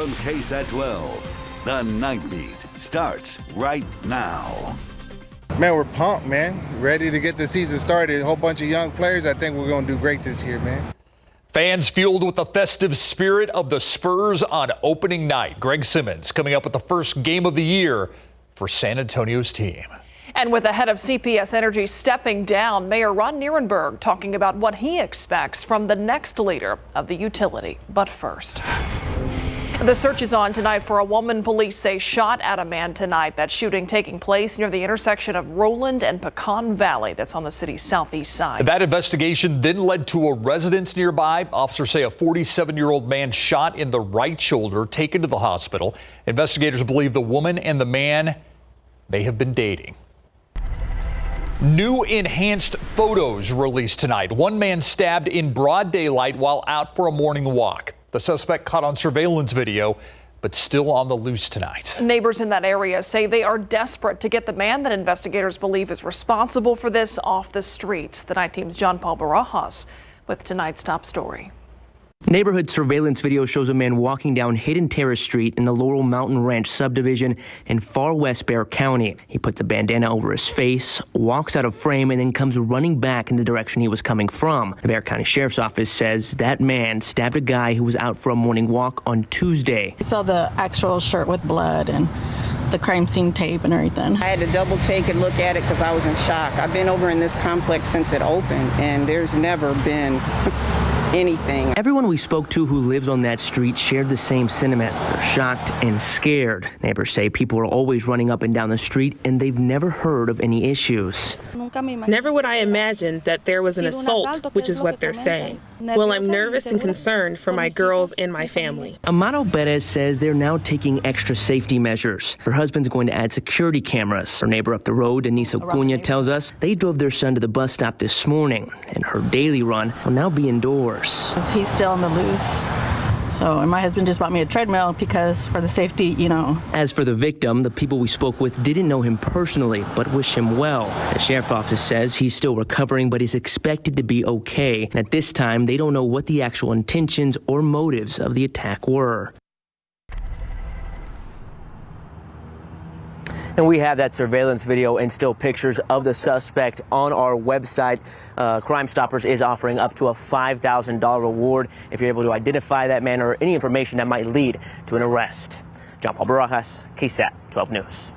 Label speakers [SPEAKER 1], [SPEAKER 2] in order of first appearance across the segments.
[SPEAKER 1] on KSAT 12. The Nightbeat starts right now.
[SPEAKER 2] Man, we're pumped, man. Ready to get the season started. A whole bunch of young players. I think we're going to do great this year, man.
[SPEAKER 3] Fans fueled with the festive spirit of the Spurs on opening night. Greg Simmons coming up with the first game of the year for San Antonio's team.
[SPEAKER 4] And with the head of CPS Energy stepping down, Mayor Ron Nierenberg talking about what he expects from the next leader of the utility. But first, the search is on tonight for a woman police say shot at a man tonight. That shooting taking place near the intersection of Roland and Pecan Valley. That's on the city's southeast side.
[SPEAKER 3] That investigation then led to a residence nearby. Officers say a 47-year-old man shot in the right shoulder, taken to the hospital. Investigators believe the woman and the man may have been dating. New enhanced photos released tonight. One man stabbed in broad daylight while out for a morning walk. The suspect caught on surveillance video, but still on the loose tonight. Neighbors in that area say they are desperate to get the man that investigators believe is responsible for this off the streets. The night team's John Paul Barajas with tonight's top story.
[SPEAKER 5] Neighborhood surveillance video shows a man walking down Hidden Terrace Street in the Laurel Mountain Ranch subdivision in far west Bexar County. He puts a bandana over his face, walks out of frame, and then comes running back in the direction he was coming from. The Bexar County Sheriff's Office says that man stabbed a guy who was out for a morning walk on Tuesday.
[SPEAKER 6] We saw the actual shirt with blood and the crime scene tape and everything.
[SPEAKER 7] I had to double take and look at it because I was in shock. I've been over in this complex since it opened, and there's never been anything.
[SPEAKER 5] Everyone we spoke to who lives on that street shared the same sentiment. They're shocked and scared. Neighbors say people are always running up and down the street and they've never heard of any issues.
[SPEAKER 8] Never would I imagine that there was an assault, which is what they're saying. Well, I'm nervous and concerned for my girls and my family.
[SPEAKER 5] Amado Perez says they're now taking extra safety measures. Her husband's going to add security cameras. Her neighbor up the road, Denise Acuña, tells us they drove their son to the bus stop this morning, and her daily run will now be indoors.
[SPEAKER 6] He's still on the loose. So, and my husband just bought me a treadmill because for the safety, you know.
[SPEAKER 5] As for the victim, the people we spoke with didn't know him personally, but wish him well. The sheriff's office says he's still recovering, but is expected to be okay. And at this time, they don't know what the actual intentions or motives of the attack were. And we have that surveillance video and still pictures of the suspect on our website. Crime Stoppers is offering up to a $5,000 reward if you're able to identify that man or any information that might lead to an arrest. John Paul Barajas, KSAT 12 News.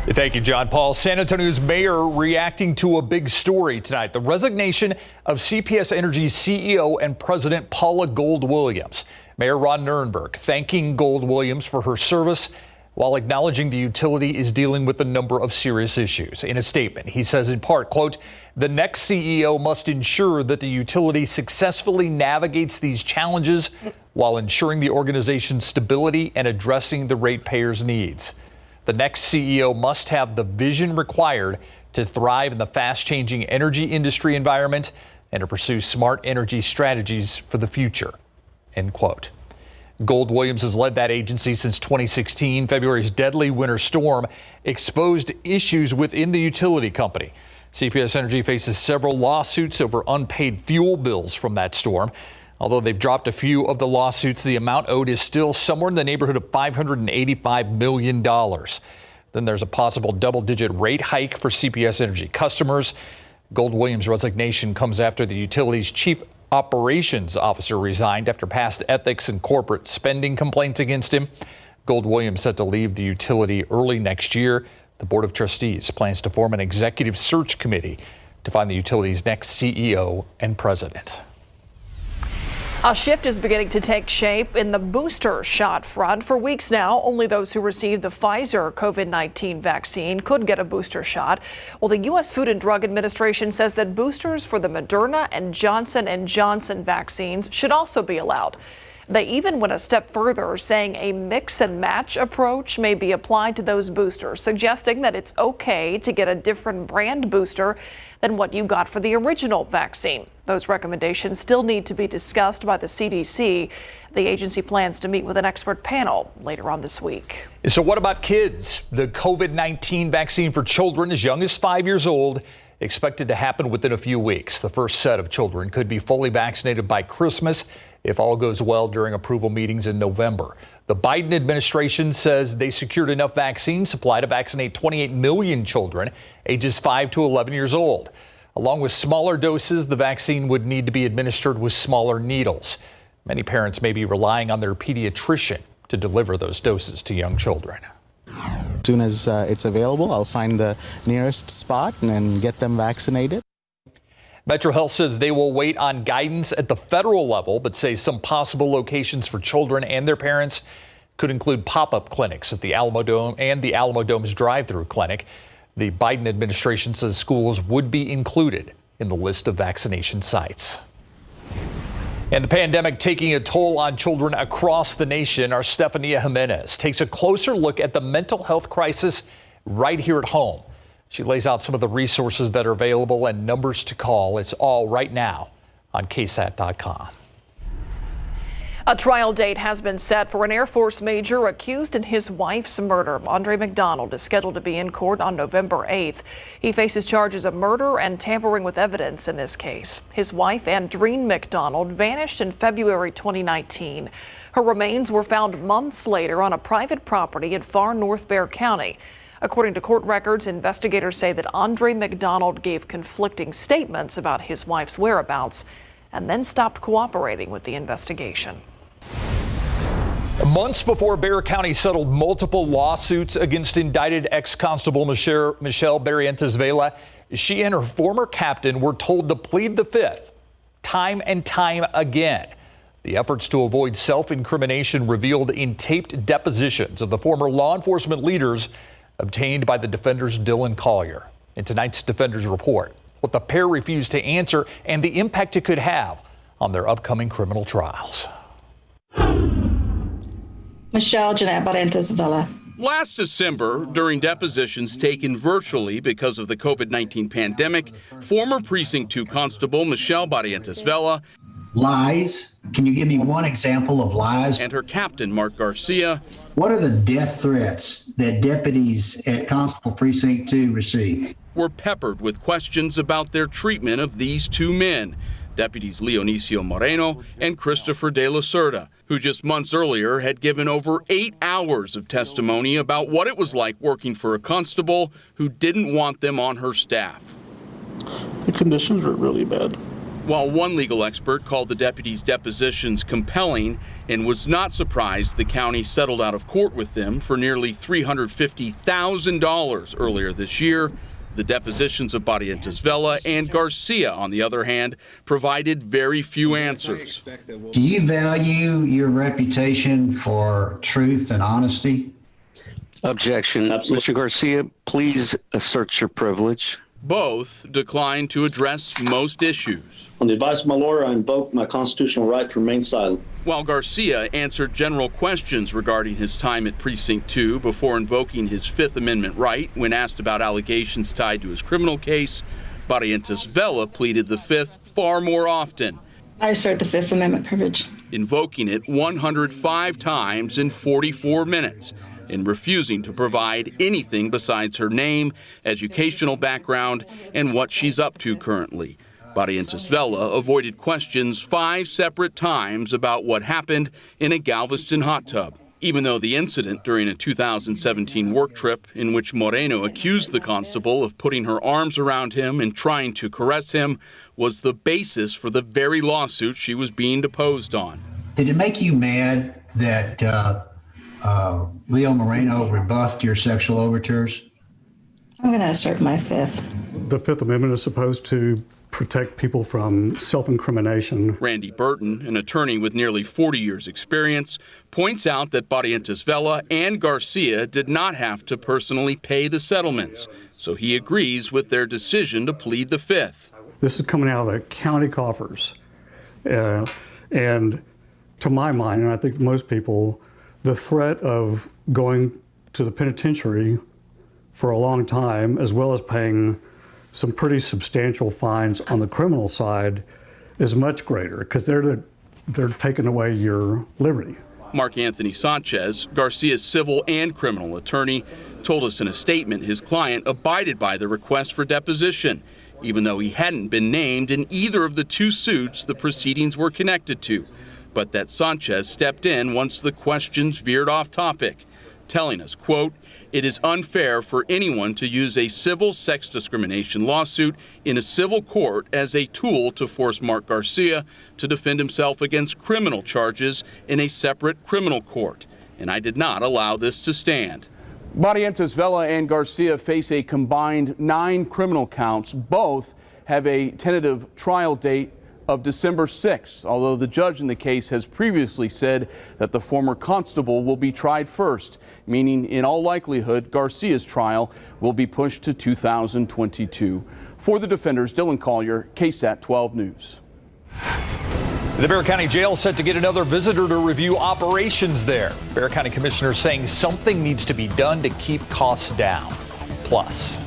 [SPEAKER 3] Thank you, John Paul. San Antonio's mayor reacting to a big story tonight. The resignation of CPS Energy's CEO and president Paula Gold-Williams. Mayor Ron Nierenberg thanking Gold-Williams for her service while acknowledging the utility is dealing with a number of serious issues. In a statement, he says in part, quote, "The next CEO must ensure that the utility successfully navigates these challenges while ensuring the organization's stability and addressing the ratepayers' needs. The next CEO must have the vision required to thrive in the fast-changing energy industry environment and to pursue smart energy strategies for the future," end quote. Gold-Williams has led that agency since 2016. February's deadly winter storm exposed issues within the utility company. CPS Energy faces several lawsuits over unpaid fuel bills from that storm. Although they've dropped a few of the lawsuits, the amount owed is still somewhere in the neighborhood of $585 million. Then there's a possible double-digit rate hike for CPS Energy customers. Gold-Williams' resignation comes after the utility's chief operations officer resigned after past ethics and corporate spending complaints against him. Gold-Williams set to leave the utility early next year. The Board of Trustees plans to form an executive search committee to find the utility's next CEO and president.
[SPEAKER 4] A shift is beginning to take shape in the booster shot front. For weeks now, only those who received the Pfizer COVID-19 vaccine could get a booster shot. Well, the U.S. Food and Drug Administration says that boosters for the Moderna and Johnson & Johnson vaccines should also be allowed. They even went a step further, saying a mix and match approach may be applied to those boosters, suggesting that it's okay to get a different brand booster than what you got for the original vaccine. Those recommendations still need to be discussed by the CDC. The agency plans to meet with an expert panel later on this week.
[SPEAKER 3] So what about kids? The COVID-19 vaccine for children as young as 5 years old expected to happen within a few weeks. The first set of children could be fully vaccinated by Christmas. if all goes well during approval meetings in November. The Biden administration says they secured enough vaccine supply to vaccinate 28 million children ages 5 to 11 years old. Along with smaller doses, the vaccine would need to be administered with smaller needles. Many parents may be relying on their pediatrician to deliver those doses to young children.
[SPEAKER 9] As soon as it's available, I'll find the nearest spot and get them vaccinated.
[SPEAKER 3] Metro Health says they will wait on guidance at the federal level, but say some possible locations for children and their parents could include pop-up clinics at the Alamo Dome and the Alamo Dome's drive-through clinic. The Biden administration says schools would be included in the list of vaccination sites. And the pandemic taking a toll on children across the nation. Our Stefania Jimenez takes a closer look at the mental health crisis right here at home. She lays out some of the resources that are available and numbers to call. It's all right now on KSAT.com.
[SPEAKER 4] A trial date has been set for an Air Force major accused in his wife's murder. Andre McDonald is scheduled to be in court on November 8th. He faces charges of murder and tampering with evidence in this case. His wife, Andreen McDonald, vanished in February 2019. Her remains were found months later on a private property in far North Bexar County. According to court records, investigators say that Andre McDonald gave conflicting statements about his wife's whereabouts and then stopped cooperating with the investigation.
[SPEAKER 3] Months before Bexar County settled multiple lawsuits against indicted ex-constable Michelle Barrientos Vela, she and her former captain were told to plead the fifth time and time again. The efforts to avoid self-incrimination revealed in taped depositions of the former law enforcement leaders obtained by the defenders Dill and Collier. In tonight's Defenders Report, what the pair refused to answer and the impact it could have on their upcoming criminal trials.
[SPEAKER 10] Michelle Jeanette Barrientos Vela.
[SPEAKER 11] Last December, during depositions taken virtually because of the COVID-19 pandemic, former Precinct 2 Constable Michelle Barrientos Vela
[SPEAKER 12] lies. Can you give me one example of lies?
[SPEAKER 11] And her captain, Mark Garcia.
[SPEAKER 12] What are the death threats that deputies at Constable Precinct 2 receive?
[SPEAKER 11] Were peppered with questions about their treatment of these two men, Deputies Leonicio Moreno and Christopher De La Cerda, who just months earlier had given over 8 hours of testimony about what it was like working for a constable who didn't want them on her staff.
[SPEAKER 13] The conditions were really bad.
[SPEAKER 11] While one legal expert called the deputies' depositions compelling and was not surprised the county settled out of court with them for nearly $350,000 earlier this year, the depositions of Barrientos Vela and Garcia, on the other hand, provided very few answers.
[SPEAKER 12] Do you value your reputation for truth and honesty?
[SPEAKER 14] Objection.
[SPEAKER 13] Absolutely.
[SPEAKER 14] Mr. Garcia, please assert your privilege.
[SPEAKER 11] Both declined to address most issues.
[SPEAKER 13] On the advice of my lawyer, I invoke my constitutional right to remain silent.
[SPEAKER 11] While Garcia answered general questions regarding his time at Precinct 2 before invoking his Fifth Amendment right when asked about allegations tied to his criminal case, Barrientos Vela pleaded the Fifth far more often.
[SPEAKER 10] I assert the Fifth Amendment privilege.
[SPEAKER 11] Invoking it 105 times in 44 minutes. In refusing to provide anything besides her name, educational background, and what she's up to currently. Barrientos Vela avoided questions 5 separate times about what happened in a Galveston hot tub, even though the incident during a 2017 work trip in which Moreno accused the constable of putting her arms around him and trying to caress him was the basis for the very lawsuit she was being deposed on.
[SPEAKER 12] Did it make you mad that Leo Moreno rebuffed your sexual overtures?
[SPEAKER 10] I'm going to assert my fifth.
[SPEAKER 15] The Fifth Amendment is supposed to protect people from self-incrimination.
[SPEAKER 11] Randy Burton, an attorney with nearly 40 years' experience, points out that Barrientos Vela and Garcia did not have to personally pay the settlements, so he agrees with their decision to plead the Fifth.
[SPEAKER 15] This is coming out of the county coffers. And to my mind, and I think most people, the threat of going to the penitentiary for a long time, as well as paying some pretty substantial fines on the criminal side, is much greater because they're taking away your liberty.
[SPEAKER 11] Mark Anthony Sanchez, Garcia's civil and criminal attorney, told us in a statement his client abided by the request for deposition, even though he hadn't been named in either of the two suits the proceedings were connected to. but that Sanchez stepped in once the questions veered off topic, telling us, quote, "It is unfair for anyone to use a civil sex discrimination lawsuit in a civil court as a tool to force Mark Garcia to defend himself against criminal charges in a separate criminal court, and I did not allow this to stand."
[SPEAKER 16] Barrientos Vela and Garcia face a combined 9 criminal counts. Both have a tentative trial date of December 6th, although the judge in the case has previously said that the former constable will be tried first, meaning in all likelihood Garcia's trial will be pushed to 2022. For the defenders, Dylan Collier, KSAT 12 News.
[SPEAKER 3] The Bexar County Jail set to get another visitor to review operations there. Bexar County Commissioner saying something needs to be done to keep costs down. Plus,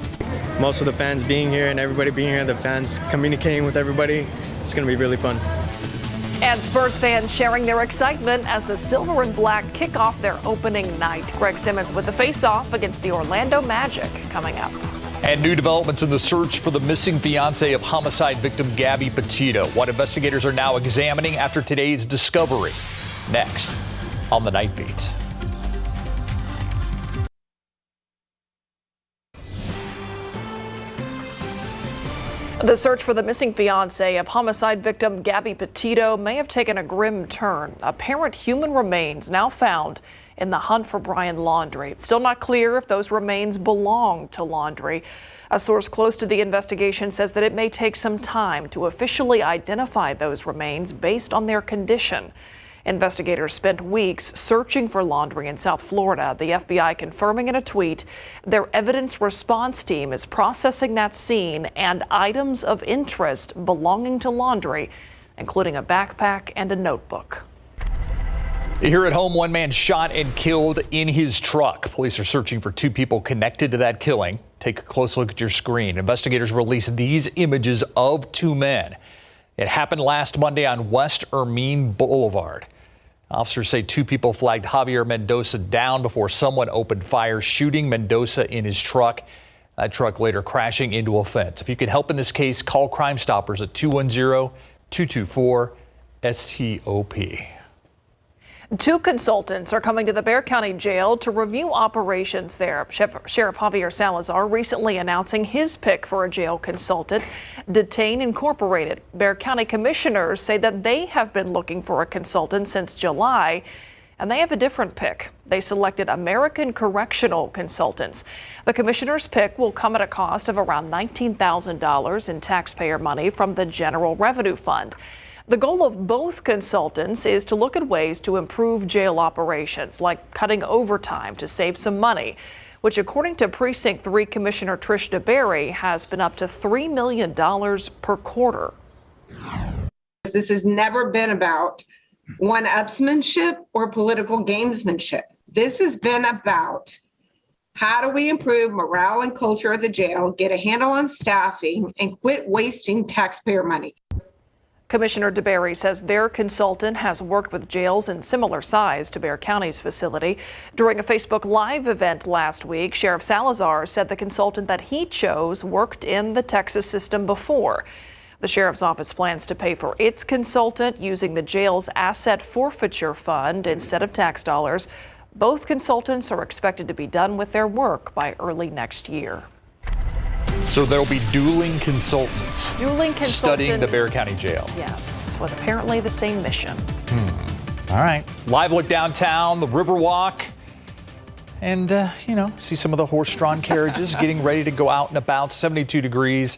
[SPEAKER 17] most of the fans being here and everybody being here, the fans communicating with everybody, it's going to be really fun.
[SPEAKER 4] And Spurs fans sharing their excitement as the Silver and Black kick off their opening night. Greg Simmons with the face-off against the Orlando Magic coming up.
[SPEAKER 3] And new developments in the search for the missing fiancé of homicide victim Gabby Petito. What investigators are now examining after today's discovery. Next on the Nightbeat.
[SPEAKER 4] The search for the missing fiancé of homicide victim Gabby Petito may have taken a grim turn. Apparent human remains now found in the hunt for Brian Laundrie. It's still not clear if those remains belong to Laundrie. A source close to the investigation says that it may take some time to officially identify those remains based on their condition. Investigators spent weeks searching for Laundrie in South Florida. The FBI confirming in a tweet their evidence response team is processing that scene and items of interest belonging to Laundrie, including a backpack and a notebook.
[SPEAKER 3] Here at home, one man shot and killed in his truck. Police are searching for 2 people connected to that killing. Take a close look at your screen. Investigators released these images of 2 men. It happened last Monday on West Ermine Boulevard. Officers say 2 people flagged Javier Mendoza down before someone opened fire, shooting Mendoza in his truck. That truck later crashing into a fence. If you can help in this case, call Crime Stoppers at 210-224-STOP.
[SPEAKER 4] 2 consultants are coming to the Bexar County Jail to review operations there. Sheriff Javier Salazar recently announcing his pick for a jail consultant, Detain Incorporated. Bexar County commissioners say that they have been looking for a consultant since July, and they have a different pick. They selected American Correctional Consultants. The commissioner's pick will come at a cost of around $19,000 in taxpayer money from the General Revenue Fund. The goal of both consultants is to look at ways to improve jail operations, like cutting overtime to save some money, which according to Precinct 3 Commissioner Trish DeBerry has been up to $3 million per quarter.
[SPEAKER 18] This has never been about one-upsmanship or political gamesmanship. This has been about how do we improve morale and culture of the jail, get a handle on staffing, and quit wasting taxpayer money.
[SPEAKER 4] Commissioner DeBerry says their consultant has worked with jails in similar size to Bexar County's facility. During a Facebook Live event last week, Sheriff Salazar said the consultant that he chose worked in the Texas system before. The sheriff's office plans to pay for its consultant using the jail's asset forfeiture fund instead of tax dollars. Both consultants are expected to be done with their work by early next year.
[SPEAKER 3] So there'll be dueling consultants. Studying the Bexar County Jail.
[SPEAKER 4] Yes, with apparently the same mission.
[SPEAKER 3] All right. Live look downtown, the Riverwalk. And, see some of the horse-drawn carriages getting ready to go out and about. 72 degrees.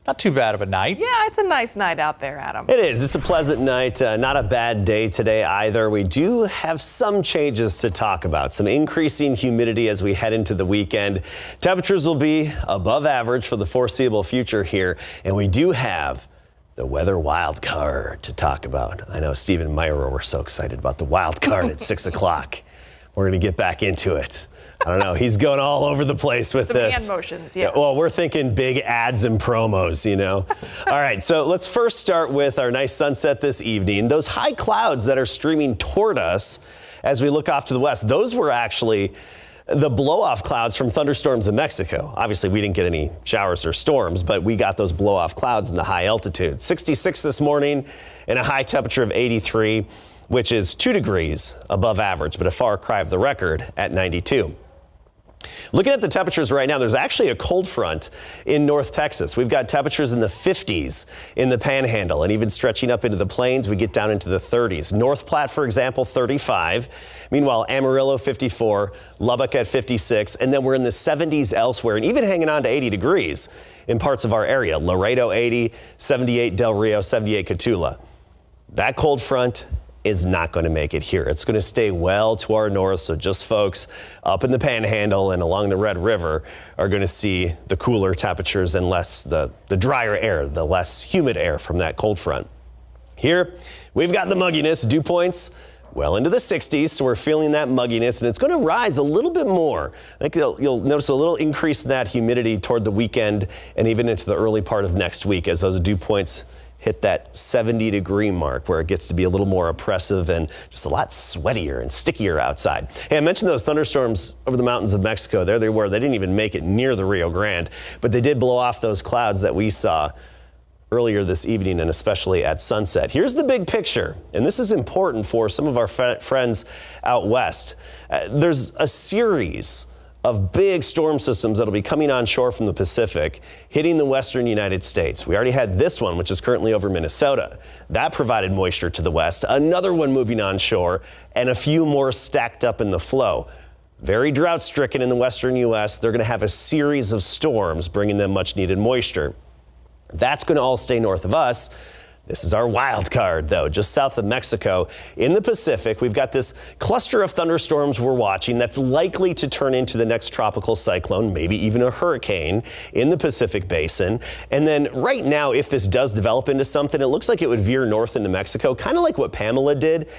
[SPEAKER 3] Not too bad of a night.
[SPEAKER 4] Yeah, it's a nice night out there, Adam.
[SPEAKER 19] It is. It's a pleasant night. Not a bad day today either. We do have some changes to talk about. Some increasing humidity as we head into the weekend. Temperatures will be above average for the foreseeable future here. And we do have the weather wild card to talk about. I know Steve and Myra were so excited about the wild card at 6 o'clock. We're going to get back into it. I don't know. He's going all over the place with this.
[SPEAKER 4] Hand motions, yeah.
[SPEAKER 19] Well, we're thinking big ads and promos, All right, so let's first start with our nice sunset this evening. Those high clouds that are streaming toward us as we look off to the west, those were actually the blow-off clouds from thunderstorms in Mexico. Obviously, we didn't get any showers or storms, but we got those blow-off clouds in the high altitude. 66 this morning and a high temperature of 83. which is 2 degrees above average, but a far cry of the record at 92. Looking at the temperatures right now, there's actually a cold front in North Texas. We've got temperatures in the 50s in the Panhandle, and even stretching up into the plains, we get down into the 30s. North Platte, for example, 35. Meanwhile, Amarillo 54, Lubbock at 56, and then we're in the 70s elsewhere, and even hanging on to 80 degrees in parts of our area. Laredo 80, 78 Del Rio, 78 Cotulla. That cold front is not going to make it here. It's going to stay well to our north, so just folks up in the Panhandle and along the Red River are going to see the cooler temperatures and less the drier air, the less humid air from that cold front. Here, we've got the mugginess, dew points well into the 60s, so we're feeling that mugginess, and it's going to rise a little bit more. I think you'll notice a little increase in that humidity toward the weekend and even into the early part of next week as those dew points hit that 70-degree mark where it gets to be a little more oppressive and just a lot sweatier and stickier outside. Hey, I mentioned those thunderstorms over the mountains of Mexico. There they were. They didn't even make it near the Rio Grande, but they did blow off those clouds that we saw earlier this evening and especially at sunset. Here's the big picture, and this is important for some of our friends out west. There's a series of big storm systems that'll be coming onshore from the Pacific, hitting the western United States. We already had this one, which is currently over Minnesota. That provided moisture to the west. Another one moving onshore, and a few more stacked up in the flow. Very drought-stricken in the western U.S. They're going to have a series of storms bringing them much-needed moisture. That's going to all stay north of us. This is our wild card, though, just south of Mexico. In the Pacific, we've got this cluster of thunderstorms we're watching that's likely to turn into the next tropical cyclone, maybe even a hurricane in the Pacific Basin. And then right now, if this does develop into something, it looks like it would veer north into Mexico, kind of like what Pamela did.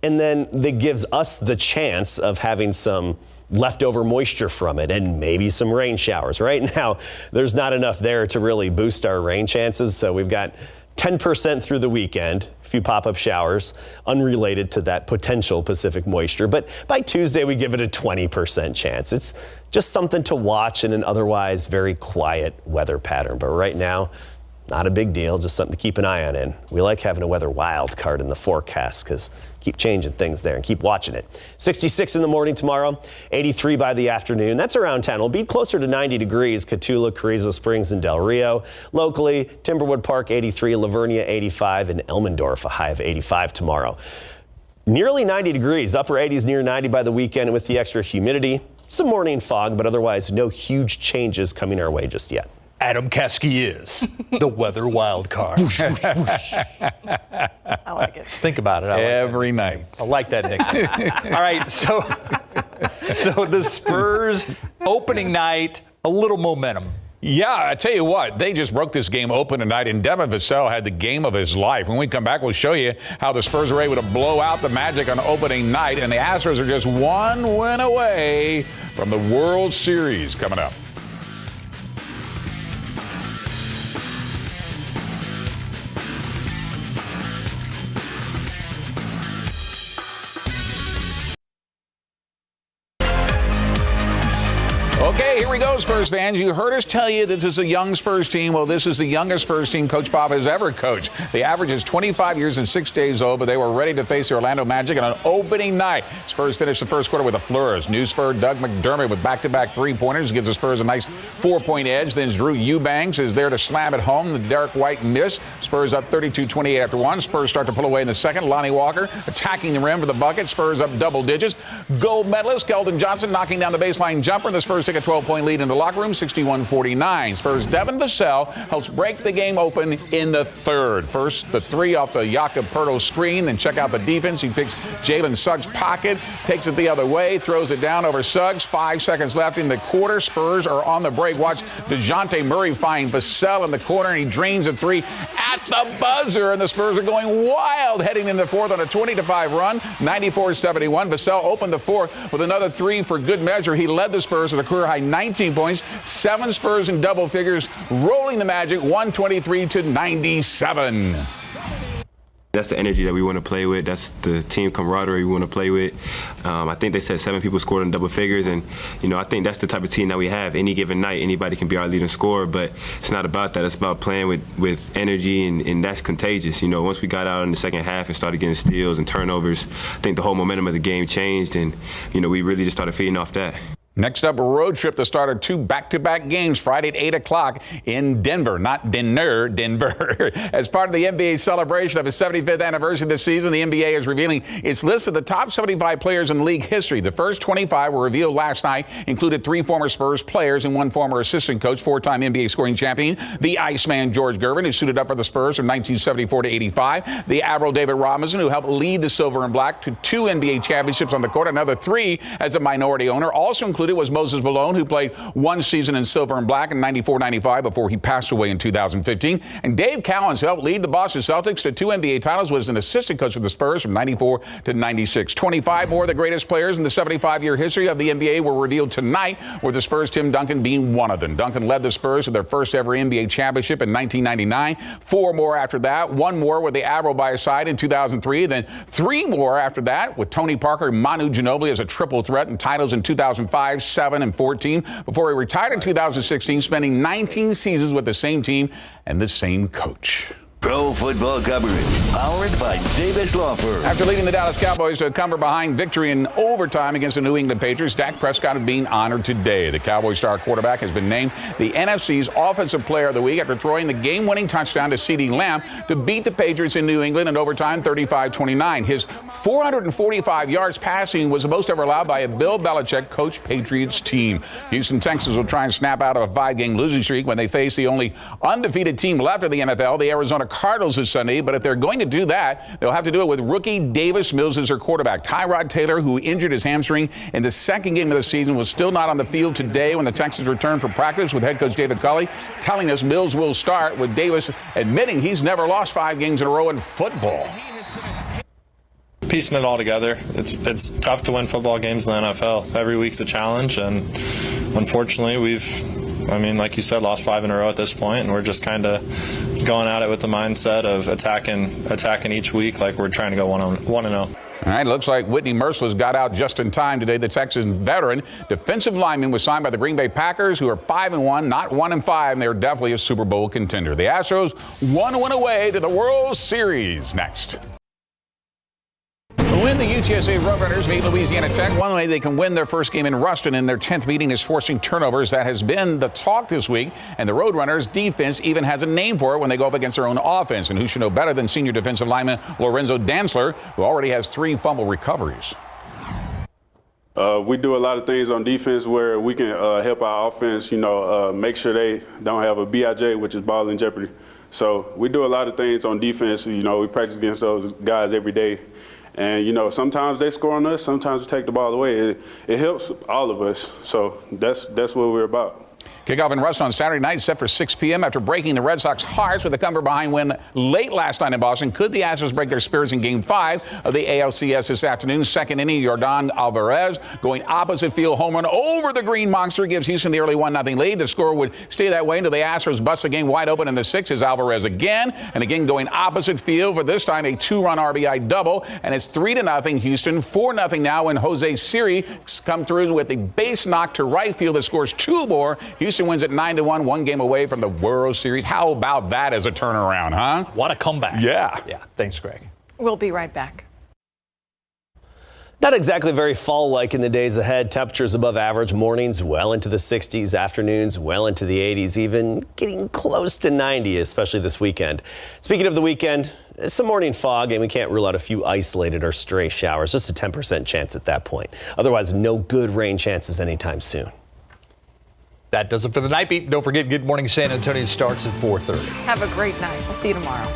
[SPEAKER 19] And then that gives us the chance of having some leftover moisture from it and maybe some rain showers. Right now, there's not enough there to really boost our rain chances, so we've got 10% through the weekend, a few pop-up showers unrelated to that potential Pacific moisture. But by Tuesday, we give it a 20% chance. It's just something to watch in an otherwise very quiet weather pattern. But right now, not a big deal, just something to keep an eye on. And we like having a weather wild card in the forecast because keep changing things there and keep watching it. 66 in the morning tomorrow, 83 by the afternoon. That's around 10. We'll be closer to 90 degrees, Cotulla, Carrizo Springs, and Del Rio. Locally, Timberwood Park 83, Livonia 85, and Elmendorf a high of 85 tomorrow. Nearly 90 degrees, upper 80s near 90 by the weekend with the extra humidity. Some morning fog, but otherwise no huge changes coming our way just yet.
[SPEAKER 3] Adam Caskey is the weather wild card.
[SPEAKER 4] I like it.
[SPEAKER 3] Just think about it.
[SPEAKER 20] Every night.
[SPEAKER 3] I like that nickname. All right, so the Spurs opening night, a little momentum.
[SPEAKER 20] Yeah, I tell you what, they just broke this game open tonight, and Devin Vassell had the game of his life. When we come back, we'll show you how the Spurs were able to blow out the Magic on opening night, and the Astros are just one win away from the World Series coming up. Okay, here we go, Spurs fans. You heard us tell you this is a young Spurs team. Well, this is the youngest Spurs team Coach Pop has ever coached. The average is 25 years and 6 days old, but they were ready to face the Orlando Magic on an opening night. Spurs finished the first quarter with a flourish. New Spur Doug McDermott with back-to-back three-pointers gives the Spurs a nice 4-point edge. Then Drew Eubanks is there to slam it home. The Derek White miss. Spurs up 32-28 after one. Spurs start to pull away in the second. Lonnie Walker attacking the rim for the bucket. Spurs up double digits. Gold medalist Keldon Johnson knocking down the baseline jumper. The Spurs take a 12-point lead in the locker room, 61-49. Spurs' Devin Vassell helps break the game open in the third. First, the three off the Jakob Poeltl screen. Then check out the defense. He picks Jalen Suggs' pocket, takes it the other way, throws it down over Suggs. 5 seconds left in the quarter. Spurs are on the break. Watch DeJounte Murray find Vassell in the corner, and he drains a three at the buzzer. And the Spurs are going wild heading into the fourth on a 20-5 run, 94-71. Vassell opened the fourth with another three for good measure. He led the Spurs with a career high 19 points, 7 Spurs in double figures, rolling the Magic 123-97.
[SPEAKER 21] That's the energy that we want to play with. That's the team camaraderie we want to play with. I think they said 7 people scored in double figures, and I think that's the type of team that we have. Any given night, anybody can be our leading scorer, but it's not about that. It's about playing with energy, and that's contagious. Once we got out in the second half and started getting steals and turnovers, I think the whole momentum of the game changed, and we really just started feeding off that.
[SPEAKER 20] Next up, a road trip to start our 2 back-to-back games Friday at 8 o'clock in Denver, not dinner, Denver. As part of the NBA's celebration of its 75th anniversary this season, the NBA is revealing its list of the top 75 players in league history. The first 25 were revealed last night, included 3 former Spurs players and 1 former assistant coach, 4-time NBA scoring champion, the Iceman George Gervin, who suited up for the Spurs from 1974 to 85, the Admiral David Robinson, who helped lead the Silver and Black to 2 NBA championships on the court, another 3 as a minority owner. Also included was Moses Malone, who played 1 season in Silver and Black in 94-95 before he passed away in 2015. And Dave Cowens, who helped lead the Boston Celtics to 2 NBA titles, was an assistant coach for the Spurs from 94 to 96. 25 more of the greatest players in the 75-year history of the NBA were revealed tonight, with the Spurs' Tim Duncan being one of them. Duncan led the Spurs to their first ever NBA championship in 1999. 4 more after that, 1 more with the Admiral by his side in 2003, then 3 more after that with Tony Parker and Manu Ginobili as a triple threat and titles in 2005, 7, and 14 before he retired in 2016, spending 19 seasons with the same team and the same coach.
[SPEAKER 1] Pro football coverage, powered by Davis Law Firm.
[SPEAKER 20] After leading the Dallas Cowboys to a come-from-behind victory in overtime against the New England Patriots, Dak Prescott is being honored today. The Cowboys star quarterback has been named the NFC's Offensive Player of the Week after throwing the game-winning touchdown to CeeDee Lamb to beat the Patriots in New England in overtime 35-29. His 445 yards passing was the most ever allowed by a Bill Belichick coach Patriots team. Houston Texans will try and snap out of a 5-game losing streak when they face the only undefeated team left of the NFL, the Arizona Cardinals, this Sunday. But if they're going to do that, they'll have to do it with rookie Davis Mills as their quarterback. Tyrod Taylor, who injured his hamstring in the second game of the season, was still not on the field today when the Texans returned for practice, with head coach David Culley telling us Mills will start, with Davis admitting he's never lost 5 games in a row in football.
[SPEAKER 22] Piecing it all together, it's tough to win football games in the NFL. Every week's a challenge, and unfortunately like you said, lost 5 in a row at this point, and we're just kind of going at it with the mindset of attacking each week like we're trying to go 1-0.
[SPEAKER 20] All right, looks like Whitney Merciless got out just in time today. The Texans veteran defensive lineman was signed by the Green Bay Packers, who are 5-1, not 1-5, and they're definitely a Super Bowl contender. The Astros 1 win away to the World Series. Next. When the UTSA Roadrunners meet Louisiana Tech, one way they can win their first game in Ruston in their 10th meeting is forcing turnovers. That has been the talk this week, and the Roadrunners defense even has a name for it when they go up against their own offense. And who should know better than senior defensive lineman Lorenzo Dantzler, who already has 3 fumble recoveries.
[SPEAKER 23] We do a lot of things on defense where we can help our offense, make sure they don't have a BIJ, which is ball in jeopardy. So we do a lot of things on defense. We practice against those guys every day. And, sometimes they score on us, sometimes we take the ball away. It helps all of us. So that's what we're about.
[SPEAKER 20] Kickoff in Ruston on Saturday night, set for 6 p.m. After breaking the Red Sox hearts with a come-from-behind win late last night in Boston, could the Astros break their spirits in Game 5 of the ALCS this afternoon? Second inning, Yordan Alvarez going opposite field home run over the Green Monster gives Houston the early 1-0 lead. The score would stay that way until the Astros bust the game wide open in the 6th as Alvarez again and again going opposite field for this time a 2-run RBI double, and it's 3-0 Houston, 4-0 now when Jose Siri come through with a base knock to right field that scores 2 more. Houston wins at 9-1, 1 game away from the World Series. How about that as a turnaround, huh?
[SPEAKER 3] What a comeback.
[SPEAKER 20] Yeah.
[SPEAKER 3] Thanks, Greg.
[SPEAKER 4] We'll be right back.
[SPEAKER 19] Not exactly very fall-like in the days ahead. Temperatures above average, mornings well into the 60s, afternoons well into the 80s, even getting close to 90, especially this weekend. Speaking of the weekend, some morning fog, and we can't rule out a few isolated or stray showers, just a 10% chance at that point. Otherwise, no good rain chances anytime soon.
[SPEAKER 3] That does it for the Night Beat. Don't forget, Good Morning San Antonio starts at 4:30.
[SPEAKER 4] Have a great night. We'll see you tomorrow.